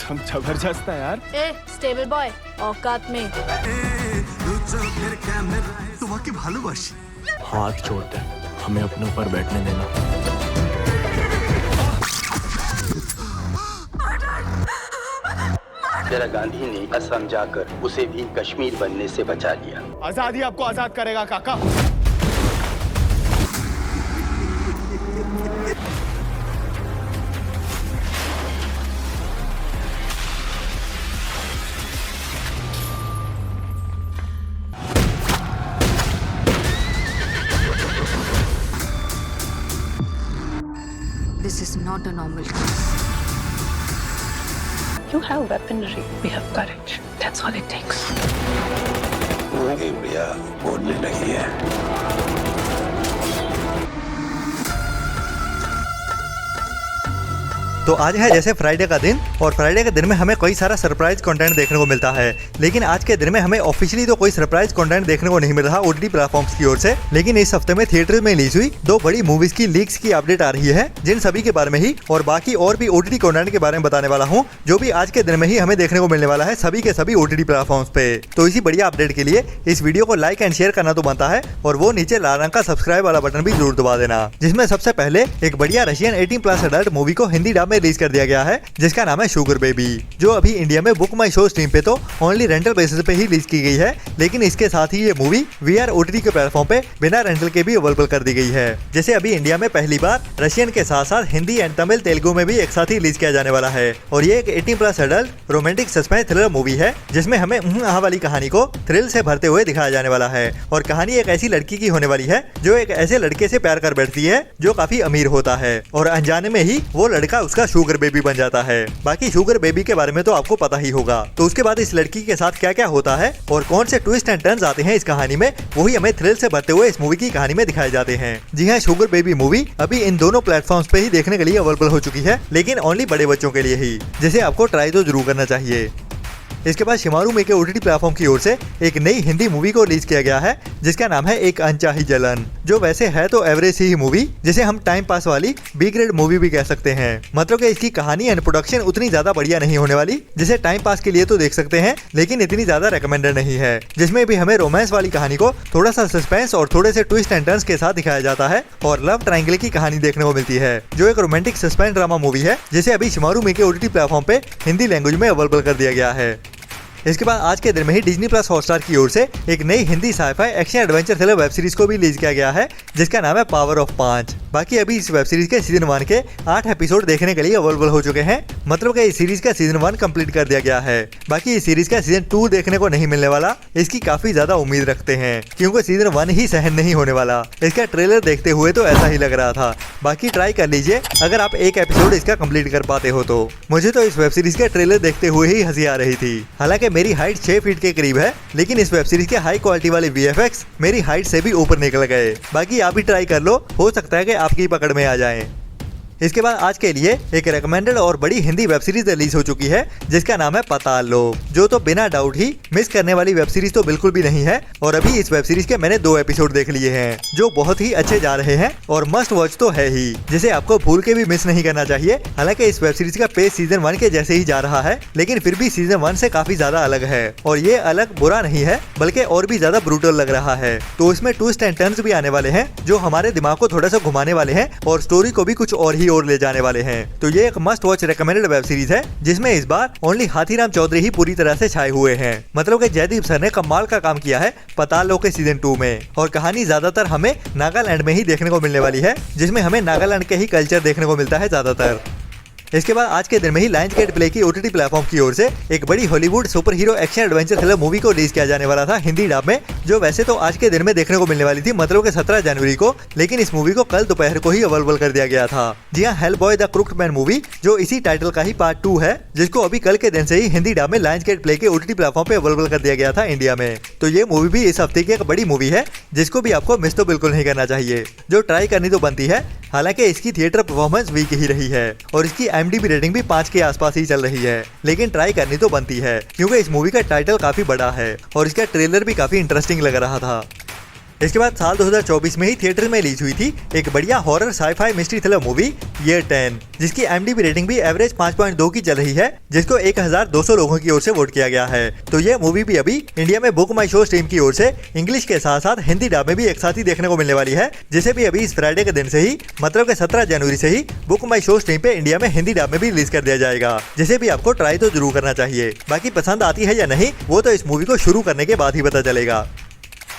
जबरदस्त है यार। ए स्टेबल बॉय, औकात में। তোমাকে ভালোবাসি। हाथ छोड़ते हमें अपने ऊपर बैठने देना। इंदिरा गांधी ने असम जाकर उसे भी कश्मीर बनने से बचा लिया। आजादी आपको आजाद करेगा काका। This is not a normal case. You have weaponry, we have courage. That's all it takes. India बोलने लगी है। तो आज है जैसे फ्राइडे का दिन और फ्राइडे के दिन में हमें कई सारा सरप्राइज कंटेंट देखने को मिलता है, लेकिन आज के दिन में हमें ऑफिशियली तो कोई सरप्राइज कंटेंट देखने को नहीं मिल रहा ओटीटी प्लेटफॉर्म्स की ओर से। लेकिन इस हफ्ते में थिएटर में रिलीज हुई 2 बड़ी मूवीज की लीक्स की अपडेट आ रही है, जिन सभी के बारे में ही और बाकी और भी ओटीटी कंटेंट के बारे में बताने वाला हूँ, जो भी आज के दिन में ही हमें देखने को मिलने वाला है सभी के सभी ओटीटी प्लेटफॉर्म्स पे। तो इसी बढ़िया अपडेट के लिए इस वीडियो को लाइक एंड शेयर करना तो बनता है, और वो नीचे लाल रंग का सब्सक्राइब वाला बटन भी जरूर दबा देना। जिसमें सबसे पहले एक बढ़िया रशियन 18+ अडल्ट मूवी को हिंदी डब में रिलीज कर दिया गया है, जिसका नाम है शुगर बेबी, जो अभी इंडिया में बुक माई शो स्ट्रीम पे तो ओनली रेंटल बेसिस पे ही रिलीज की गई है, लेकिन इसके साथ ही ये मूवी वीआर ओटीटी के प्लेटफॉर्म पे बिना रेंटल के भी अवेलेबल कर दी गई है। जैसे अभी इंडिया में पहली बार रशियन के साथ साथ हिंदी एंड तमिल तेलुगु में भी एक साथ ही रिलीज किया जाने वाला है। और ये एक 18+ adult romantic suspense thriller movie है, जिसमें हमें वाली कहानी को थ्रिल से भरते हुए दिखाया जाने वाला है। और कहानी एक ऐसी लड़की की होने वाली है जो एक ऐसे लड़के से प्यार कर बैठती है जो काफी अमीर होता है, और अनजाने में ही वो लड़का उसका शुगर बेबी बन जाता है। बाकी शुगर बेबी के बारे में तो आपको पता ही होगा। तो उसके बाद इस लड़की के साथ क्या क्या होता है और कौन से ट्विस्ट एंड टर्न्स आते हैं इस कहानी में, वही हमें थ्रिल से भरते हुए इस मूवी की कहानी में दिखाए जाते हैं। जी हाँ, शुगर बेबी मूवी अभी इन दोनों प्लेटफॉर्म्स पे ही देखने के लिए अवेलेबल हो चुकी है, लेकिन ओनली बड़े बच्चों के लिए ही, जिसे आपको ट्राई तो जरूर करना चाहिए। इसके बाद शिमारू में के ओटीटी प्लेटफॉर्म की ओर से एक नई हिंदी मूवी को रिलीज किया गया है, जिसका नाम है एक अनचाही जलन, जो वैसे है तो एवरेज ही मूवी, जिसे हम टाइम पास वाली बी ग्रेड मूवी भी कह सकते हैं। मतलब कि इसकी कहानी एंड प्रोडक्शन उतनी ज्यादा बढ़िया नहीं होने वाली, जिसे टाइम पास के लिए तो देख सकते हैं, लेकिन इतनी ज्यादा रिकमेंडेड नहीं है। जिसमें भी हमें रोमांस वाली कहानी को थोड़ा सा सस्पेंस और थोड़े से ट्विस्ट एंड टर्न्स के साथ दिखाया जाता है, और लव ट्रायंगल की कहानी देखने को मिलती है, जो एक रोमांटिक सस्पेंस ड्रामा मूवी है, जिसे अभी शिमारू में के ओटीटी प्लेटफॉर्म पे हिंदी लैंग्वेज में अवेलेबल कर दिया गया है। इसके बाद आज के दिन में ही डिज्नी प्लस हॉटस्टार की ओर से एक नई Hindi sci-fi action adventure thriller web series को भी रिलीज किया गया है, जिसका नाम है पावर ऑफ 5। बाकी अभी इस वेब सीरीज के सीजन 1 के 8 एपिसोड देखने के लिए अवेलेबल हो चुके हैं। मतलब कि इस सीरीज का सीजन 1 कंप्लीट कर दिया गया है। बाकी इस सीरीज का सीजन 2 देखने को नहीं मिलने वाला, इसकी काफी ज्यादा उम्मीद रखते हैं, क्योंकि सीजन 1 ही सहन नहीं होने वाला। इसका ट्रेलर देखते हुए तो ऐसा ही लग रहा था। बाकी ट्राई कर लीजिए अगर आप एक एपिसोड इसका कंप्लीट कर पाते हो तो। मुझे तो इस वेब सीरीज के ट्रेलर देखते हुए ही हंसी आ रही थी। हालांकि मेरी हाइट 6 फीट के करीब है, लेकिन इस वेब सीरीज के हाई क्वालिटी वाले वीएफएक्स मेरी हाइट से भी ऊपर निकल गए। बाकी आप भी ट्राई कर लो, हो सकता है कि आपकी पकड़ में आ जाए। इसके बाद आज के लिए एक रेकमेंडेड और बड़ी हिंदी वेब सीरीज रिलीज हो चुकी है, जिसका नाम है पाताल लोक, जो तो बिना डाउट ही मिस करने वाली वेब सीरीज तो बिल्कुल भी नहीं है। और अभी इस वेब सीरीज के मैंने 2 एपिसोड देख लिए हैं, जो बहुत ही अच्छे जा रहे हैं और मस्ट वॉच तो है ही, जिसे आपको भूल के भी मिस नहीं करना चाहिए। हालांकि इस वेब सीरीज का पेज सीजन 1 के जैसे ही जा रहा है, लेकिन फिर भी सीजन 1 से काफी ज्यादा अलग है, और ये अलग बुरा नहीं है, बल्कि और भी ज्यादा ब्रूटल लग रहा है। तो इसमें ट्विस्ट एंड टर्न्स भी आने वाले हैं, जो हमारे दिमाग को थोड़ा सा घुमाने वाले हैं और स्टोरी को भी कुछ और ही और ले जाने वाले हैं। तो ये एक must watch recommended web series है, जिसमें इस बार ओनली हाथीराम चौधरी ही पूरी तरह से छाए हुए हैं। मतलब कि जयदीप सर ने कमाल का काम किया है पाताल लोक के सीजन 2 में, और कहानी ज्यादातर हमें नागालैंड में ही देखने को मिलने वाली है, जिसमें हमें नागालैंड के ही कल्चर देखने को मिलता है ज्यादातर। इसके बाद आज के दिन में ही लायंसगेट प्ले की ओटीटी प्लेटफॉर्म की ओर से एक बड़ी Hollywood super hero action adventure thriller movie को रिलीज किया जाने वाला था हिंदी डब में, जो वैसे तो आज के दिन में देखने को मिलने वाली थी, मतलब के 17 जनवरी को, लेकिन इस मूवी को कल दोपहर को ही अवेलेबल कर दिया गया था। जी हाँ, Hellboy the crooked man movie, जो इसी टाइटल का ही पार्ट 2 है, जिसको अभी कल के दिन से ही हिंदी डब में लायंसगेट प्ले के ओटीटी प्लेटफॉर्म पे अवेलेबल कर दिया गया था इंडिया में। तो ये मूवी भी इस हफ्ते की एक बड़ी मूवी है, जिसको भी आपको मिस तो बिल्कुल नहीं करना चाहिए, जो ट्राई करनी तो बनती है। हालांकि इसकी थिएटर परफॉर्मेंस वीक ही रही है, और इसकी IMDb रेटिंग भी 5 के आसपास ही चल रही है, लेकिन ट्राई करनी तो बनती है, क्योंकि इस मूवी का टाइटल काफी बड़ा है और इसका ट्रेलर भी काफी इंटरेस्टिंग लग रहा था। इसके बाद साल 2024 में ही थिएटर में रिलीज हुई थी एक बढ़िया horror sci-fi mystery thriller movie year 10, जिसकी IMDb रेटिंग भी एवरेज 5.2 की चल रही है, जिसको 1200 लोगों की ओर से वोट किया गया है। तो ये मूवी भी अभी इंडिया में बुक माई शो स्ट्रीम की ओर से इंग्लिश के साथ साथ हिंदी डब में भी एक साथ ही देखने को मिलने वाली है, जिसे भी अभी इस फ्राइडे के दिन से ही मतलब के 17 जनवरी से ही बुक माई शो स्ट्रीम पे इंडिया में हिंदी डब में भी रिलीज कर दिया जाएगा, जिसे भी आपको ट्राई तो जरूर करना चाहिए। बाकी पसंद आती है या नहीं वो तो इस मूवी को शुरू करने के बाद ही पता चलेगा।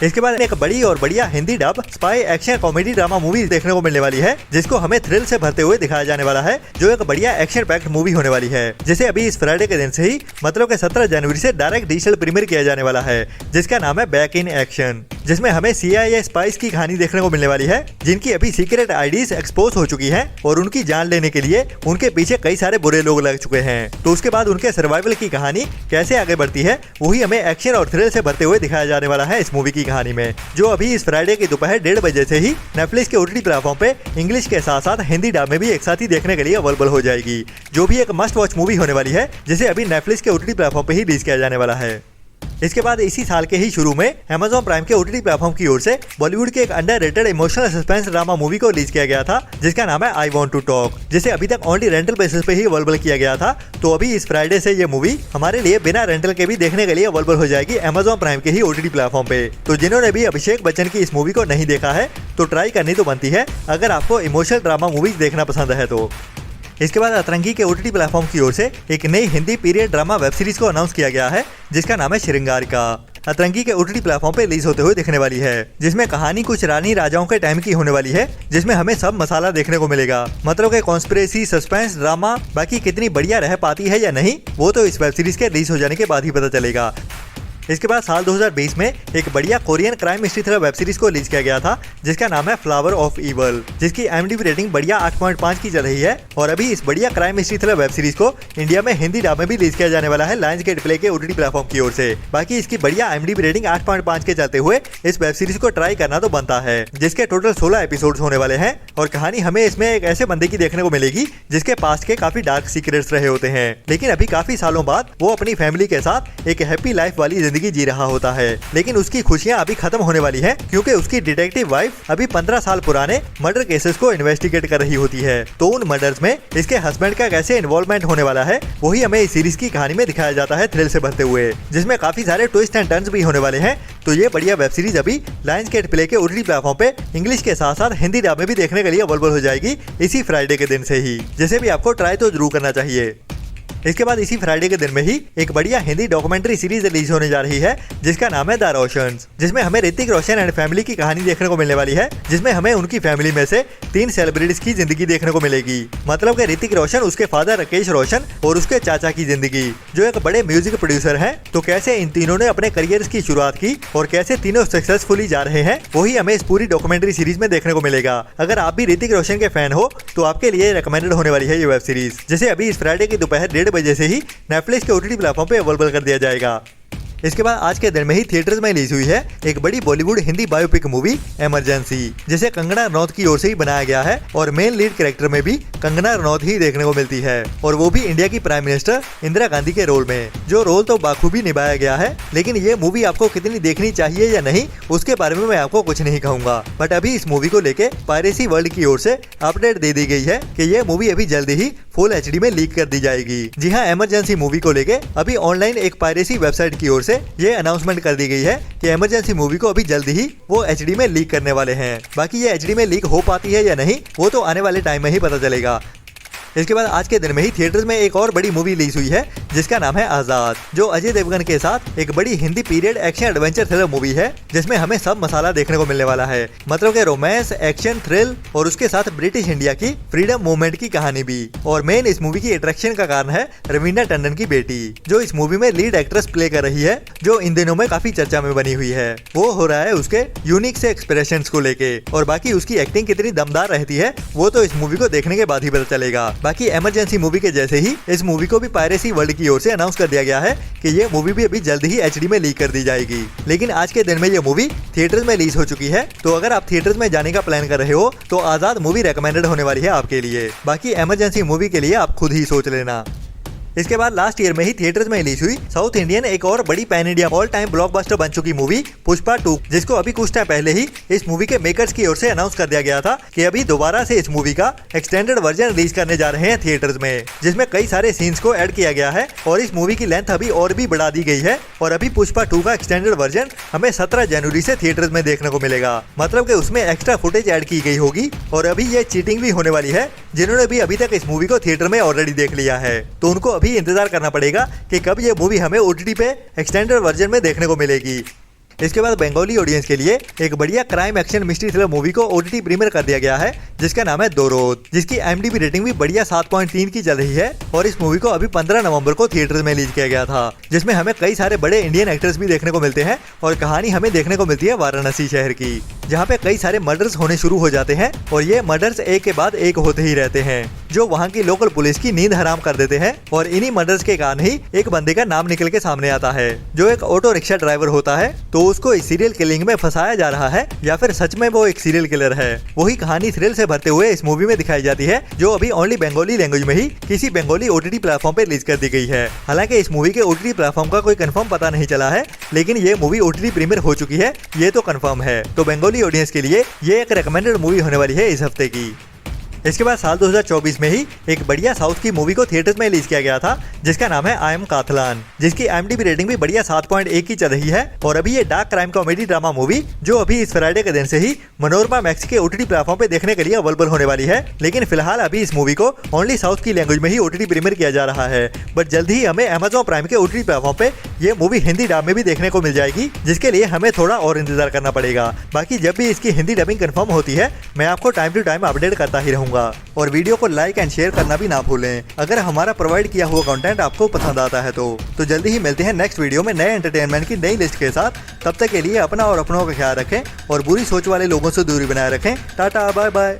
इसके बाद एक बड़ी और बढ़िया Hindi dub spy action comedy drama movie देखने को मिलने वाली है, जिसको हमें थ्रिल से भरते हुए दिखाया जाने वाला है, जो एक बढ़िया एक्शन पैक्ड मूवी होने वाली है, जिसे अभी इस फ्राइडे के दिन से ही मतलब के 17 जनवरी से डायरेक्ट डिजिटल प्रीमियर किया जाने वाला है, जिसका नाम है बैक इन एक्शन, जिसमें हमें CIA स्पाइस की कहानी देखने को मिलने वाली है, जिनकी अभी सीक्रेट आईडीज एक्सपोज हो चुकी हैं और उनकी जान लेने के लिए उनके पीछे कई सारे बुरे लोग लग चुके हैं। तो उसके बाद उनके सर्वाइवल की कहानी कैसे आगे बढ़ती है वही हमें एक्शन और थ्रिल से भरते हुए दिखाया जाने वाला है इस मूवी की कहानी में, जो अभी इस फ्राइडे की दोपहर 1:30 बजे से ही नेटफ्लिक्स के OTT प्लेटफॉर्म पे इंग्लिश के साथ साथ हिंदी डब में भी एक साथ ही देखने के लिए अवेलेबल हो जाएगी, जो भी एक मस्ट वॉच मूवी होने वाली है, जिसे अभी नेटफ्लिक्स के OTT प्लेटफॉर्म पे ही रिलीज किया जाने वाला है। इसके बाद इसी साल के ही शुरू में Amazon प्राइम के OTT प्लेटफॉर्म की ओर से बॉलीवुड के एक underrated emotional suspense drama movie को रिलीज किया गया था, जिसका नाम है आई वांट टू टॉक, जिसे अभी तक ओनली रेंटल बेसिस पे ही अवेलेबल किया गया था। तो अभी इस फ्राइडे से ये मूवी हमारे लिए बिना रेंटल के भी देखने के लिए अवेलेबल हो जाएगी Amazon प्राइम के ही OTT प्लेटफॉर्म पे। तो जिन्होंने भी अभिषेक बच्चन की इस मूवी को नहीं देखा है तो ट्राई करनी तो बनती है, अगर आपको इमोशनल ड्रामा मूवीज देखना पसंद है तो। इसके बाद अतरंगी के OTT प्लेटफॉर्म की ओर से एक नई Hindi period drama web series को अनाउंस किया गया है, जिसका नाम है श्रृंगारिका। अतरंगी के OTT प्लेटफॉर्म पे रिलीज होते हुए दिखने वाली है, जिसमें कहानी कुछ रानी राजाओं के टाइम की होने वाली है, जिसमें हमें सब मसाला देखने को मिलेगा, मतलब कि कॉन्स्पिरेसी, सस्पेंस, ड्रामा। बाकी कितनी बढ़िया रह पाती है या नहीं वो तो इस वेब सीरीज के रिलीज हो जाने के बाद ही पता चलेगा। इसके बाद साल 2020 में एक बढ़िया Korean crime mystery thriller web series को रिलीज किया गया था, जिसका नाम है फ्लावर ऑफ इवल, जिसकी IMDb रेटिंग बढ़िया 8.5 की चल रही है। और अभी इस बढ़िया crime mystery thriller web series को इंडिया में हिंदी डब में भी रिलीज किया जाने वाला है लायंस गेट प्ले के OTT प्लेटफॉर्म की ओर से। बाकी इसकी बढ़िया IMDb रेटिंग 8.5 के चलते हुए इस वेब सीरीज को ट्राई करना तो बनता है, जिसके टोटल 16 एपिसोड होने वाले हैं। और कहानी हमें इसमें एक ऐसे बंदे की देखने को मिलेगी जिसके पास्ट के काफी डार्क सीक्रेट्स रहे होते हैं, लेकिन अभी काफी सालों बाद वो अपनी फैमिली के साथ एक हैप्पी लाइफ वाली जिंदगी जी रहा होता है। लेकिन उसकी खुशियां अभी खत्म होने वाली हैं, क्योंकि उसकी डिटेक्टिव वाइफ अभी 15 साल पुराने मर्डर केसेस को इन्वेस्टिगेट कर रही होती है। तो उन मर्डर्स में इसके हस्बैंड का कैसे इन्वॉल्वमेंट होने वाला है वही हमें इस सीरीज की कहानी में दिखाया जाता है, थ्रिल से भरते हुए, जिसमें काफी सारे ट्विस्ट एंड टर्न्स भी होने वाले हैं। तो ये बढ़िया वेब सीरीज अभी लायंस गेट प्ले के OTT प्लेटफॉर्म पे इंग्लिश के साथ साथ हिंदी डब में भी देखने के लिए अवेलेबल हो जाएगी इसी फ्राइडे के दिन से ही, जिसे भी आपको ट्राई तो जरूर करना चाहिए। इसके बाद इसी फ्राइडे के दिन में ही एक बढ़िया हिंदी डॉक्यूमेंट्री सीरीज रिलीज होने जा रही है, जिसका नाम है द रोशंस, जिसमें हमें ऋतिक रोशन एंड फैमिली की कहानी देखने को मिलने वाली है, जिसमें हमें उनकी फैमिली में से 3 सेलिब्रिटीज की जिंदगी देखने को मिलेगी। मतलब कि ऋतिक रोशन, उसके फादर राकेश रोशन और उसके चाचा की जिंदगी, जो एक बड़े म्यूजिक प्रोड्यूसर हैं। तो कैसे इन तीनों ने अपने करियर की शुरुआत की और कैसे तीनों सक्सेसफुली जा रहे हैं वही हमें इस पूरी डॉक्यूमेंट्री सीरीज में देखने को मिलेगा। अगर आप भी ऋतिक रोशन के फैन हो तो आपके लिए रिकमेंडेड होने वाली है ये वेब सीरीज, जिसे अभी इस फ्राइडे की दोपहर 1:30 बजे से ही नेटफ्लिक्स के OTT प्लेटफॉर्म पे अवेलेबल कर दिया जाएगा। इसके बाद आज के दिन में ही थिएटर्स में रिलीज हुई है एक बड़ी Bollywood Hindi biopic movie emergency, जिसे कंगना रनौत की ओर से ही बनाया गया है और मेन लीड कैरेक्टर में भी कंगना रनौत ही देखने को मिलती है, और वो भी इंडिया की प्राइम मिनिस्टर इंदिरा गांधी के रोल में, जो रोल तो बाखूबी निभाया गया है। लेकिन ये मूवी आपको कितनी देखनी चाहिए या नहीं उसके बारे में मैं आपको कुछ नहीं कहूंगा, बट अभी इस मूवी को लेके पायरेसी वर्ल्ड की ओर से अपडेट दे दी गई है कि ये मूवी अभी जल्दी ही फुल HD में लीक कर दी जाएगी। जी हाँ, इमरजेंसी मूवी को लेके अभी ऑनलाइन एक पायरेसी वेबसाइट की ओर से ये अनाउंसमेंट कर दी गई है कि इमरजेंसी मूवी को अभी जल्दी ही वो HD में लीक करने वाले हैं। बाकी ये HD में लीक हो पाती है या नहीं वो तो आने वाले टाइम में ही पता चलेगा। इसके बाद आज के दिन में ही थिएटर्स में एक और बड़ी मूवी रिलीज हुई है, जिसका नाम है आजाद, जो अजय देवगन के साथ एक बड़ी Hindi period action adventure thriller movie है, जिसमें हमें सब मसाला देखने को मिलने वाला है। मतलब कि रोमांस, एक्शन, थ्रिल और उसके साथ ब्रिटिश इंडिया की फ्रीडम मूवमेंट की कहानी भी। और मेन इस मूवी की अट्रैक्शन का कारण है रवीना टंडन की बेटी, जो इस मूवी में लीड एक्ट्रेस प्ले कर रही है, जो इन दिनों में काफी चर्चा में बनी हुई है। वो हो रहा है उसके यूनिक से एक्सप्रेशंस को लेके, और बाकी उसकी एक्टिंग कितनी दमदार रहती है वो तो इस मूवी को देखने के बाद ही पता चलेगा। बाकी इमरजेंसी मूवी के जैसे ही इस मूवी को भी पायरेसी वर्ल्ड की ओर से अनाउंस कर दिया गया है कि ये मूवी भी अभी जल्द ही HD में लीक कर दी जाएगी। लेकिन आज के दिन में ये मूवी थिएटर्स में रिलीज हो चुकी है, तो अगर आप थिएटर्स में जाने का प्लान कर रहे हो तो आजाद मूवी रेकमेंडेड होने वाली है आपके लिए। बाकी इमरजेंसी मूवी के लिए आप खुद ही सोच लेना। इसके बाद लास्ट ईयर में ही थिएटर्स में रिलीज हुई साउथ इंडियन एक और बड़ी pan India all time blockbuster बन चुकी मूवी पुष्पा 2, जिसको अभी कुछ टाइम पहले ही इस मूवी के मेकर्स की ओर से अनाउंस कर दिया गया था कि अभी दोबारा से इस मूवी का एक्सटेंडेड वर्जन रिलीज करने जा रहे हैं थिएटर्स में, जिसमें कई सारे सीन्स को ऐड किया गया है और इस मूवी की लेंथ अभी और भी बढ़ा दी गई है। और अभी पुष्पा 2 का एक्सटेंडेड वर्जन हमें 17 जनवरी से थिएटर्स में देखने को मिलेगा। मतलब कि उसमें एक्स्ट्रा फुटेज ऐड की गई होगी और अभी ये चीटिंग भी होने वाली है। जिन्होंने भी अभी तक इस मूवी को थिएटर में ऑलरेडी देख लिया है तो उनको अभी इंतजार करना पड़ेगा कि कब ये मूवी हमें OTT पे एक्सटेंडेड वर्जन में देखने को मिलेगी। इसके बाद बंगाली ऑडियंस के लिए एक बढ़िया crime action mystery thriller movie को OTT प्रीमियर कर दिया गया है जिसका नाम है दोरोद, जिसकी IMDb रेटिंग भी बढ़िया 7.3 की चल रही है। और इस मूवी को अभी 15 नवंबर को थिएटर्स में रिलीज किया गया था, जिसमें हमें कई सारे बड़े इंडियन एक्टर्स भी देखने को मिलते हैं और कहानी हमें देखने को मिलती है वाराणसी शहर की, जहाँ पे कई सारे मर्डर्स होने शुरू हो जाते हैं और ये मर्डर्स एक के बाद एक होते ही रहते हैं जो वहाँ की लोकल पुलिस की नींद हराम कर देते हैं। और इन्हीं मर्डर्स के कारण ही एक बंदे का नाम निकल के सामने आता है जो एक ऑटो रिक्शा ड्राइवर होता है। तो उसको इस सीरियल किलिंग में फंसाया जा रहा है या फिर सच में वो एक सीरियल किलर है। वही कहानी थ्रिल से भरते हुए इस मूवी में दिखाई जाती है जो अभी ओनली बंगाली लैंग्वेज में ही किसी बंगाली OTT प्लेटफॉर्म पे रिलीज कर दी गई है। हालांकि इस मूवी के OTT प्लेटफॉर्म का कोई कंफर्म पता नहीं चला है, लेकिन ये मूवी OTT प्रीमियर हो चुकी है, ये तो कंफर्म है। तो बंगाली ऑडियंस के लिए ये एक रिकमेंडेड मूवी होने वाली है इस हफ्ते की। इसके बाद साल 2024 में ही एक बढ़िया साउथ की मूवी को थिएटर्स में रिलीज किया गया था जिसका नाम है आई एम काथलान, जिसकी IMDb रेटिंग भी बढ़िया 7.1 की चल रही है। और अभी ये dark crime comedy drama movie जो अभी इस फ्राइडे के दिन से ही मनोरमा मैक्स के OTT प्लेटफॉर्म पे देखने के लिए अवेलेबल होने वाली है। लेकिन फिलहाल अभी इस मूवी को ओनली साउथ की लैंग्वेज में ही OTT प्रीमियर किया जा रहा है, बट जल्द ही हमें Amazon प्राइम के OTT प्लेटफॉर्म पे ये मूवी हिंदी डब में भी देखने को मिल जाएगी, जिसके लिए हमें थोड़ा और इंतजार करना पड़ेगा। बाकी जब भी इसकी हिंदी डबिंग कंफर्म होती है मैं आपको टाइम टू टाइम अपडेट करता ही रहूंगा। और वीडियो को लाइक एंड शेयर करना भी ना भूलें अगर हमारा प्रोवाइड किया हुआ कंटेंट आपको पसंद आता है तो जल्दी ही मिलते हैं नेक्स्ट वीडियो में नए एंटरटेनमेंट की नई लिस्ट के साथ। तब तक के लिए अपना और अपनों का ख्याल रखें और बुरी सोच वाले लोगों से दूरी बनाए रखें। Tata bye bye.